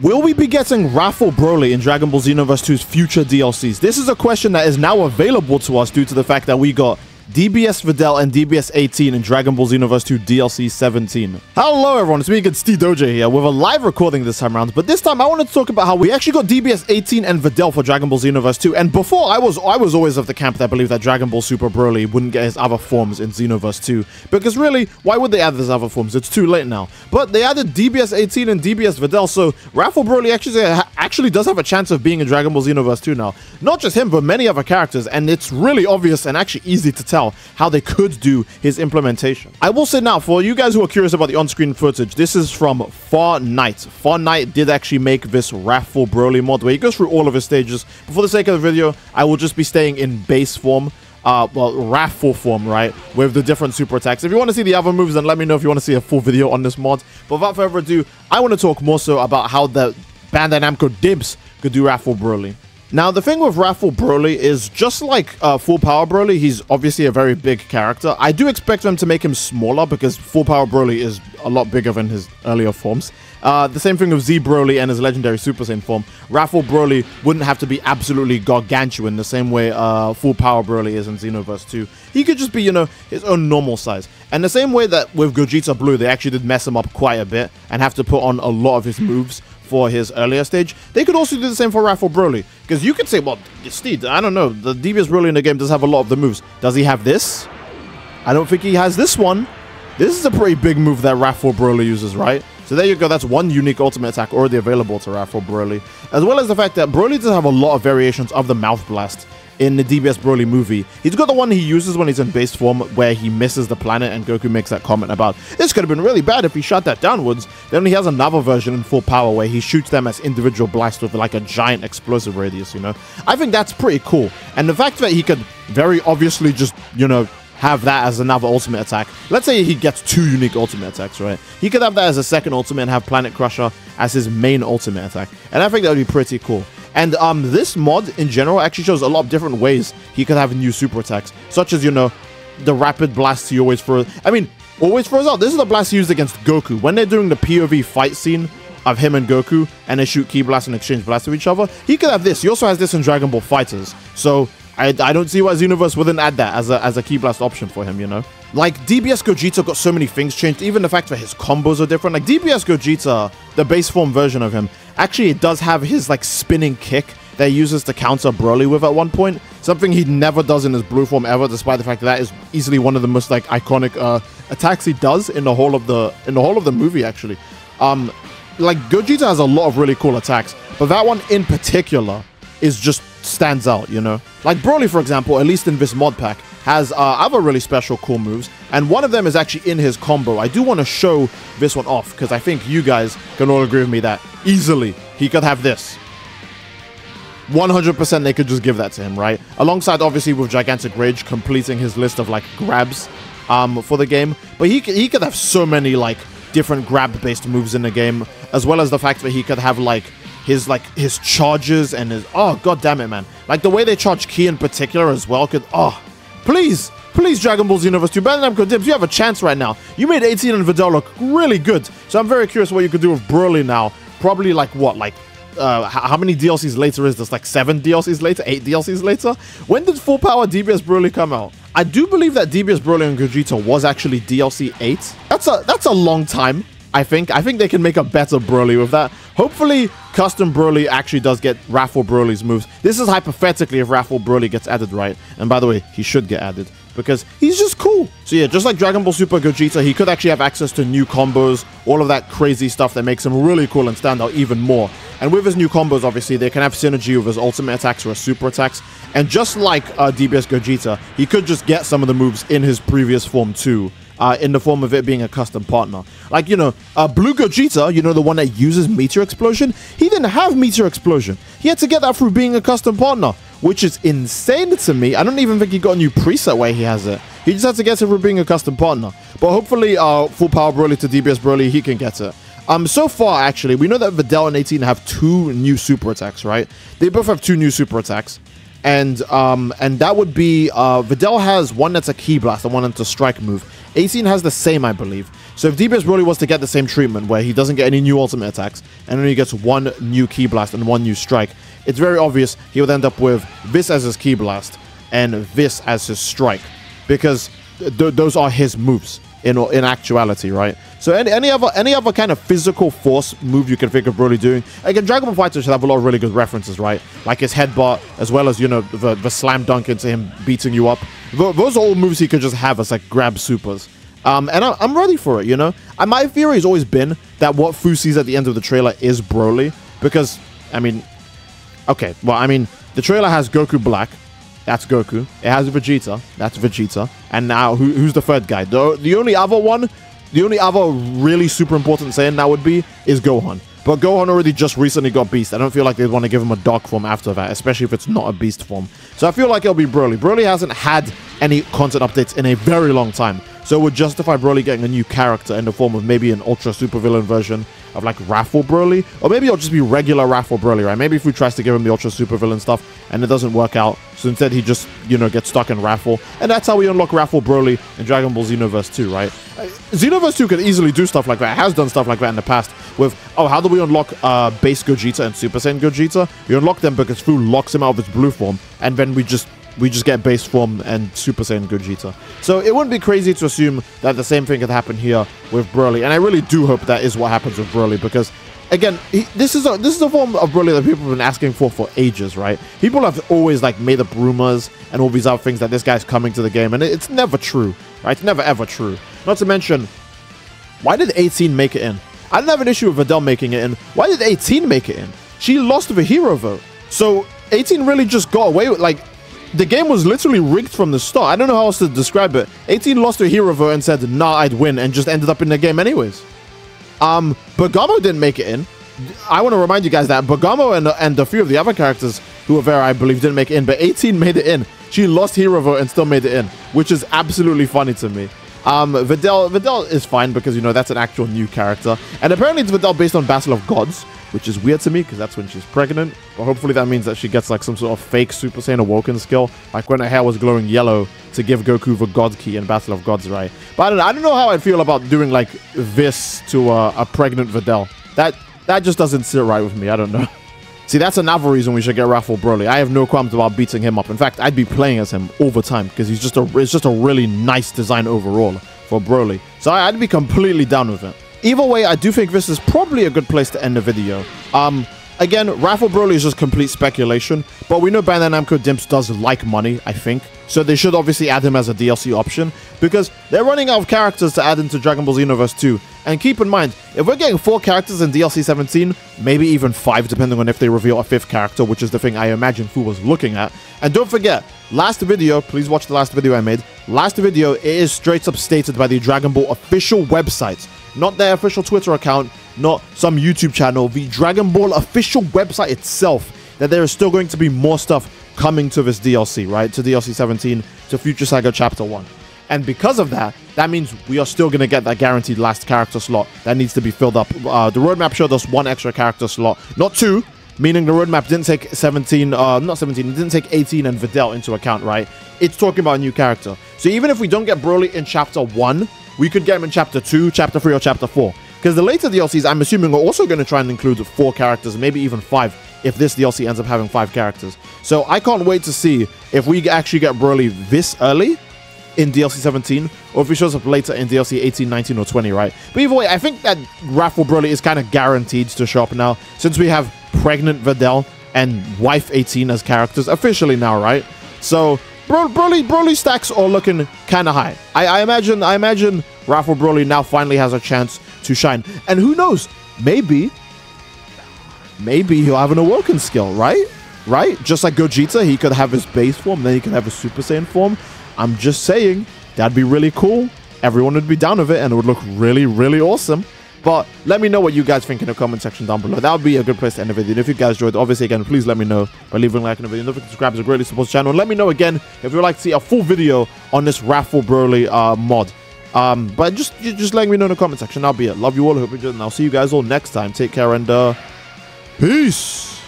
Will we be getting Wrathful Broly in Dragon Ball Xenoverse 2's future DLCs? This is a question that is now available to us due to the fact that we got DBS Videl and DBS 18 in Dragon Ball Xenoverse 2 DLC 17. Hello everyone, it's me again, Steve Doja here with a live recording this time around, but this time I wanted to talk about how we actually got DBS 18 and Videl for Dragon Ball Xenoverse 2, and before I was always of the camp that believed that Dragon Ball Super Broly wouldn't get his other forms in Xenoverse 2, because really, why would they add these other forms? It's too late now. But they added DBS 18 and DBS Videl, so Wrathful Broly actually does have a chance of being in Dragon Ball Xenoverse 2 now. Not just him, but many other characters, and it's really obvious and actually easy to tell how they could do his implementation. I will say now, for you guys who are curious about the on-screen footage, this is from Far Night. Far Night did actually make this Wrathful Broly mod where he goes through all of his stages. But for the sake of the video, I will just be staying in base form, well, Wrathful form, right, with the different super attacks. If you want to see the other moves, then let me know if you want to see a full video on this mod. But without further ado, I want to talk more so about how the Bandai Namco dimps could do Wrathful Broly. Now, the thing with Wrathful Broly is, just like Full Power Broly, he's obviously a very big character. I do expect them to make him smaller because Full Power Broly is a lot bigger than his earlier forms. The same thing with Z Broly and his legendary Super Saiyan form. Wrathful Broly wouldn't have to be absolutely gargantuan the same way Full Power Broly is in Xenoverse 2. He could just be, you know, his own normal size. And the same way that with Gogeta Blue, they actually did mess him up quite a bit and have to put on a lot of his moves for his earlier stage. They could also do the same for Wrathful Broly. Because you could say, well, Steve, I don't know, the DBS Broly in the game does have a lot of the moves. Does he have this? I don't think he has this one. This is a pretty big move that Wrathful Broly uses, right? So there you go, that's one unique ultimate attack already available to Wrathful Broly. As well as the fact that Broly does have a lot of variations of the Mouth Blast in the DBS Broly movie. He's got the one he uses when he's in base form where he misses the planet and Goku makes that comment about, this could have been really bad if he shot that downwards. Then he has another version in Full Power where he shoots them as individual blasts with like a giant explosive radius, you know. I think that's pretty cool. And the fact that he could very obviously just, you know, have that as another ultimate attack. Let's say he gets two unique ultimate attacks, right? He could have that as a second ultimate and have Planet Crusher as his main ultimate attack. And I think that would be pretty cool. And this mod in general actually shows a lot of different ways he could have new super attacks, such as, you know, the rapid blast he always throws. I mean, always throws out. This is the blast he used against Goku. When they're doing the POV fight scene of him and Goku, and they shoot Ki Blast and exchange blasts with each other, he could have this. He also has this in Dragon Ball FighterZ. So I don't see why Xenoverse wouldn't add that as a Ki Blast option for him, you know? Like, DBS Gogeta got so many things changed, even the fact that his combos are different. Like, DBS Gogeta, the base form version of him, actually it does have his, like, spinning kick that he uses to counter Broly with at one point. Something he never does in his blue form ever, despite the fact that that is easily one of the most, like, iconic attacks he does in the whole of the movie, actually. Like, Gogeta has a lot of really cool attacks, but that one in particular is just stands out, you know? Like Broly, for example, at least in this mod pack, has other really special cool moves, and one of them is actually in his combo. I do want to show this one off, because I think you guys can all agree with me that easily he could have this. 100% they could just give that to him, right? Alongside, obviously, with Gigantic Rage completing his list of, like, grabs for the game. But he could have so many, like, different grab-based moves in the game, as well as the fact that he could have, like, his charges and his, oh, god damn it, man. Like, the way they charge Ki in particular as well could, oh, please, Dragon Ball Xenoverse 2, Bandai Namco Dimps, you have a chance right now. You made 18 and Videl look really good, so I'm very curious what you could do with Broly now. Probably, like, what, like, how many DLCs later is this? Like 7 DLCs later? 8 DLCs later? When did Full Power DBS Broly come out? I do believe that DBS Broly and Gogeta was actually DLC 8. That's a long time. I think they can make a better Broly with that. Hopefully, custom Broly actually does get Wrathful Broly's moves. This is hypothetically if Wrathful Broly gets added, right? And by the way, he should get added because he's just cool. So yeah, just like Dragon Ball Super Gogeta, he could actually have access to new combos, all of that crazy stuff that makes him really cool and stand out even more. And with his new combos, obviously, they can have synergy with his ultimate attacks or his super attacks. And just like DBS Gogeta, he could just get some of the moves in his previous form too. In the form of it being a custom partner. Like, you know, Blue Gogeta, you know, the one that uses Meteor Explosion, he didn't have Meteor Explosion. He had to get that through being a custom partner, which is insane to me. I don't even think he got a new preset where he has it. He just had to get it through being a custom partner. But hopefully, Full Power Broly to DBS Broly, he can get it. So far, actually, we know that Videl and 18 have 2 new super attacks, right? They both have 2 new super attacks. and that would be Videl has one that's a Ki Blast and one that's a strike move. 18 has the same, I believe. So if DBS Broly was to get the same treatment where he doesn't get any new ultimate attacks and only gets one new Ki Blast and one new strike, it's very obvious he would end up with this as his Ki Blast and this as his strike, because those are his moves in actuality, right? So any other kind of physical force move you can think of Broly doing. Again, Dragon Ball FighterZ should have a lot of really good references, right? Like his headbutt, as well as, you know, the slam dunk into him beating you up. Those are all moves he could just have as like grab supers. And I'm ready for it, you know? And my theory has always been that what Fu sees at the end of the trailer is Broly, because, I mean, okay, well, I mean, the trailer has Goku Black. That's Goku. It has Vegeta. That's Vegeta. And now, who's the third guy? The only other one, the only other really super important Saiyan that would be is Gohan. But Gohan already just recently got Beast. I don't feel like they'd want to give him a Dark form after that, especially if it's not a Beast form. So I feel like it'll be Broly. Broly hasn't had any content updates in a very long time. So it would justify Broly getting a new character in the form of maybe an ultra supervillain version of like Wrathful Broly, or maybe it'll just be regular Wrathful Broly, right? Maybe if we tries to give him the ultra supervillain stuff and it doesn't work out, so instead he just, you know, gets stuck in Wrathful, and that's how we unlock Wrathful Broly in Dragon Ball Xenoverse 2, right? Xenoverse 2 could easily do stuff like that. It has done stuff like that in the past with, oh, how do we unlock base Gogeta and Super Saiyan Gogeta? We unlock them because Fu locks him out of his blue form, and then we just get base form and Super Saiyan Gogeta. So it wouldn't be crazy to assume that the same thing could happen here with Broly, and I really do hope that is what happens with Broly, because again, this is a form of Broly that people have been asking for ages, right? People have always like made up rumors and all these other things that this guy's coming to the game, and it's never true, right? It's never ever true. Not to mention, why did 18 make it in? I didn't have an issue with Videl making it in. Why did 18 make it in? She lost the hero vote, so 18 really just got away with, like, the game was literally rigged from the start. I don't know how else to describe it. 18 lost her hero vote and said, nah, I'd win, and just ended up in the game anyways. Bergamo didn't make it in. I want to remind you guys that Bergamo and a few of the other characters who were there, I believe, didn't make it in, but 18 made it in. She lost hero vote and still made it in, which is absolutely funny to me. Videl is fine because, you know, that's an actual new character. And apparently it's Videl based on Battle of Gods, which is weird to me because that's when she's pregnant. But hopefully that means that she gets like some sort of fake Super Saiyan Awoken skill, like when her hair was glowing yellow to give Goku the God Key in Battle of Gods, right? But I don't know how I'd feel about doing like this to a pregnant Videl. That just doesn't sit right with me. I don't know. See, that's another reason we should get Wrathful Broly. I have no qualms about beating him up. In fact, I'd be playing as him all the time because it's just a really nice design overall for Broly. So I'd be completely down with it. Either way, I do think this is probably a good place to end the video. Again, Wrathful Broly is just complete speculation, but we know Bandai Namco Dimps does like money, I think. So they should obviously add him as a DLC option, because they're running out of characters to add into Dragon Ball Xenoverse 2. And keep in mind, if we're getting 4 characters in DLC 17, maybe even 5, depending on if they reveal a 5th character, which is the thing I imagine Fu was looking at. And don't forget, last video, please watch the last video I made. Last video, it is straight up stated by the Dragon Ball official website. Not their official Twitter account, not some YouTube channel, the Dragon Ball official website itself, that there is still going to be more stuff coming to this DLC, right? To DLC 17, to Future Saga Chapter 1. And because of that, that means we are still going to get that guaranteed last character slot that needs to be filled up. The roadmap showed us 1 extra character slot, not 2, meaning the roadmap didn't take 17, not 17, it didn't take 18 and Videl into account, right? It's talking about a new character. So even if we don't get Broly in Chapter 1, we could get him in Chapter 2, Chapter 3, or Chapter 4. Because the later DLCs, I'm assuming, are also going to try and include 4 characters, maybe even 5, if this DLC ends up having 5 characters. So I can't wait to see if we actually get Broly this early in DLC 17, or if he shows up later in DLC 18, 19, or 20, right? But either way, I think that Wrathful Broly is kind of guaranteed to show up now, since we have pregnant Videl and wife 18 as characters officially now, right? So Broly stacks are looking kind of high. I imagine Wrathful Broly now finally has a chance to shine. And who knows? Maybe he'll have an Awoken skill, right? Right? Just like Gogeta, he could have his base form, then he could have his Super Saiyan form. I'm just saying, that'd be really cool. Everyone would be down with it, and it would look really, really awesome. But let me know what you guys think in the comment section down below. That would be a good place to end the video. And if you guys enjoyed, obviously, again, please let me know by leaving a like on the video. And don't forget to subscribe, it greatly supports the channel. And let me know again if you would like to see a full video on this Wrathful Broly mod. But just letting me know in the comment section. That'll be it. Love you all. Hope you enjoyed, and I'll see you guys all next time. Take care and peace.